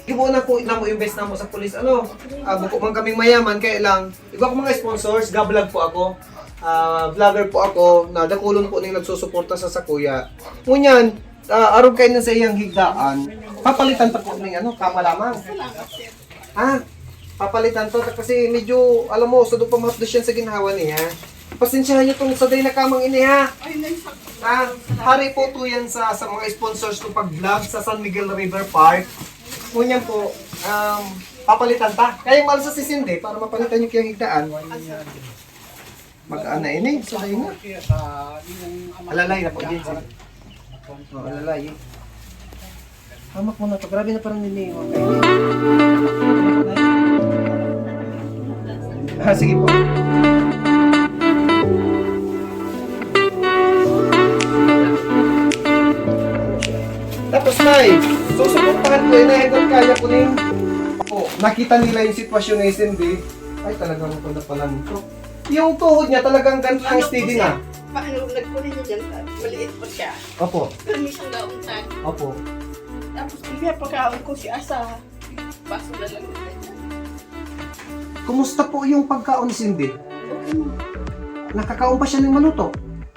Ibo na po invest na mo sa pulis. Buko man kaming mayaman kaya lang iba ko mga sponsors, ga-vlog po ako. Vlogger po ako na dakulon po ning nagsusuporta sa Sakuya. Ngunyan, aron kay na sa iyang higdaan, papalitan ta po ning kama lamang. Papalitan to kasi medyo alam mo sudok pa mahapdos yan sa ginhawa niya. Pasensyahan niyo tong sa day na kamang ini ha. Hari po to yan sa mga sponsors ko pag-vlog sa San Miguel River Park. Ngunyan po, papalitan ta. Kaya mahal sa sisindi para mapalitan niyo kayang higdaan. Mag-ana ini, so day nga. Alalay na po din sila. Alalay. Hamak mo na to. Grabe na parang niniwan kayo. Sige po. Tapos Nay, susuportahan ko na hanggang kaya ko ning nakita nila yung sitwasyon ni Cindy. Ay talagang ako na pala nito. Yung tuhod niya talagang ganito ang steady na. Paano nagkunin niya dyan? Maliit pa siya. Opo. Pero may isang gauntan. Opo. Tapos bigla pagkaon ko si Asa. Baso na lang yung ganyan. Kumusta po yung pagkaon ni Cindy? Okay mo. Nakakaon pa siya ng maluto?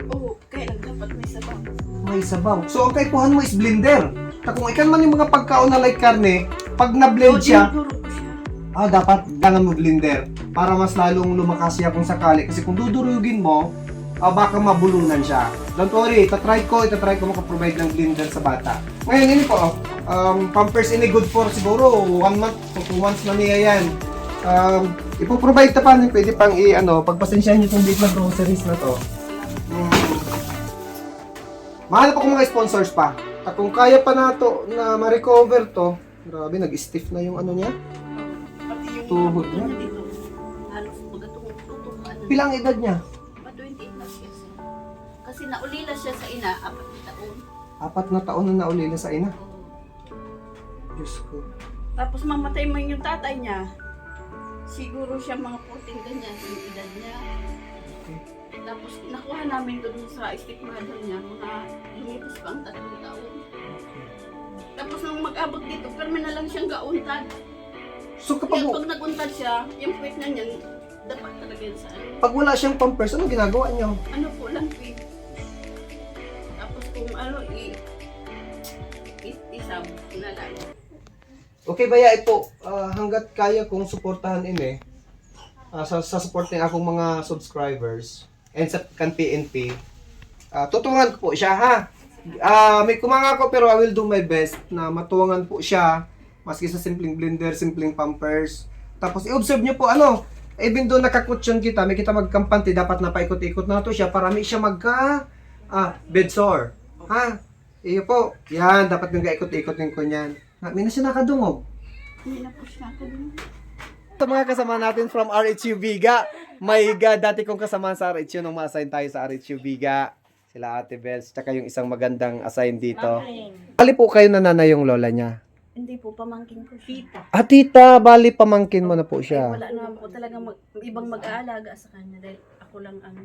Oo, kaya lang dapat may sabaw. May sabaw. So ang kaipuhan mo is blender. Kung ikan man yung mga pagkaon na like karne, pag na-blend siya, Dinuduro ko siya. dapat dangan mo blender para mas lalong lumakas siya kung sakali. Kasi kung dudurugin mo, baka mabulunan siya. Don't worry, itatry ko makaprovide ng blender sa bata. Ngayon, ini po, Pampers ini good for siguro 1 month o 2 months na niya yan. Ipoprovide ta pa, pwede pang pagpasensyahan nyo itong big na groceries na to. Mahal pa kung mga sponsors pa. Kung kaya pa na to na ma-recover to, grabe, nag-stiff na yung niya. Pati yung Tuhod niya. dito. Halos magatong tutukan. Pilang edad niya? 28 na siya. Kasi naulila siya sa ina, 4 na taon. 4 na taon na naulila sa ina. Oo. Diyos ko. Tapos mamatay man yung tatay niya. Siguro siya mga 14 ganyan, yung edad niya. Tapos nakuha namin doon sa stepmother niya, mga lumipas pa ang 3 taon. Tapos nung mag-abot dito, karmi na lang siyang gauntad. So Kaya pag naguntad siya, yung puwet na niyan, dapat talaga yun sa ano. pag wala siyang Pampers, ano ginagawa niyo? Ano po lang puwet. Tapos kung isab na lang. Okay baya po, hanggat kaya kong suportahan ini sa support ng akong mga subscribers and sa kan PNP, tuturuan ko po siya ha. May kumanga ko pero I will do my best na matuwangan po siya maski sa simpleng blender, simpleng Pampers. Tapos i-observe niyo po even though nakakutsyon kita, may kita magkampante, dapat na paikot-ikot na to siya para may siya magka bed sore. Ha? Iyo po. Yan, dapat nang gaikot-ikot din ko niyan. May na siya nakadungog. Hindi na po siya nakadungog. Sa mga kasama natin from RHU Biga. May dati kong kasama sa RHU nung ma-assign tayo sa RHU Biga. Sila Ate Bells, tsaka yung isang magandang assign dito. Bali po kayo nanay yung lola niya. Hindi po, pamangkin ko siya. Tita, bali pamangkin mo na po siya. Wala naman po talaga ibang mag-aalaga sa kanya dahil ako lang ang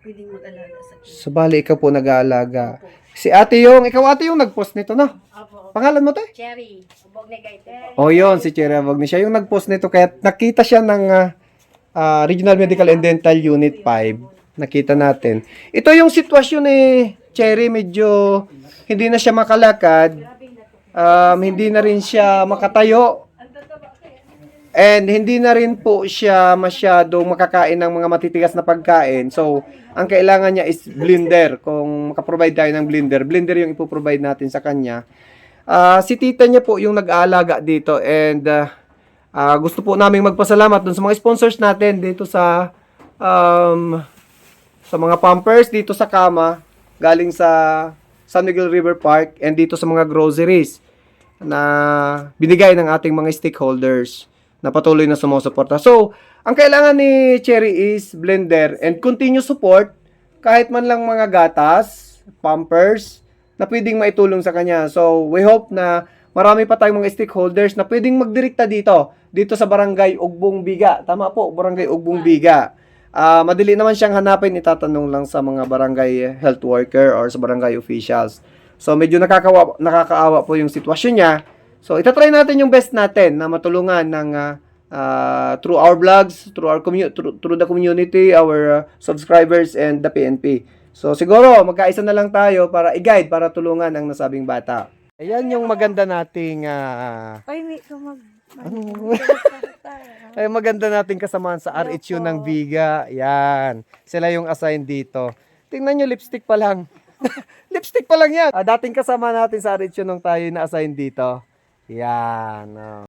pwedeng mag-alaga sa kanya. So bali ikaw po nag-aalaga. Si ikaw ate yung nag-post nito na. Pangalan mo to? Cherry, ubog ni Gaite. Oh yun, si Cherry Abog ni siya yung nag-post nito. Kaya nakita siya ng Regional Medical and Dental Unit 5. Nakita natin. Ito yung sitwasyon ni Cherry, medyo hindi na siya makalakad. Hindi na rin siya makatayo. And hindi na rin po siya masyadong makakain ng mga matitigas na pagkain. So, ang kailangan niya is blender. Kung makaprovide tayo ng blender yung ipoprovide natin sa kanya. Si tita niya po yung nag-aalaga dito. And gusto po namin magpasalamat dun sa mga sponsors natin dito sa mga Pampers, dito sa kama, galing sa San Miguel River Park, and dito sa mga groceries na binigay ng ating mga stakeholders na patuloy na sumusuporta. So, ang kailangan ni Cherry is blender and continuous support kahit man lang mga gatas, Pampers, na pwedeng maitulong sa kanya. So, we hope na marami pa tayong mga stakeholders na pwedeng magdirekta dito sa Barangay Ugbong Biga. Tama po, Barangay Ugbong Biga. Madali naman siyang hanapin, itatanong lang sa mga barangay health worker or sa barangay officials. So, medyo nakakaawa po yung sitwasyon niya. So, itatry natin yung best natin na matulungan ng through our vlogs, through the community, our subscribers, and the PNP. So, siguro, magkaisa na lang tayo para i-guide, para tulungan ang nasabing bata. Ayan yung maganda nating Ay, may ka mag... ay maganda nating kasamahan sa RHU ng Viga. Yan. Sila yung assigned dito. Tingnan nyo, lipstick pa lang. Lipstick pa lang yan. Dating kasama natin sa RHU nung tayo na-assign dito. Yan.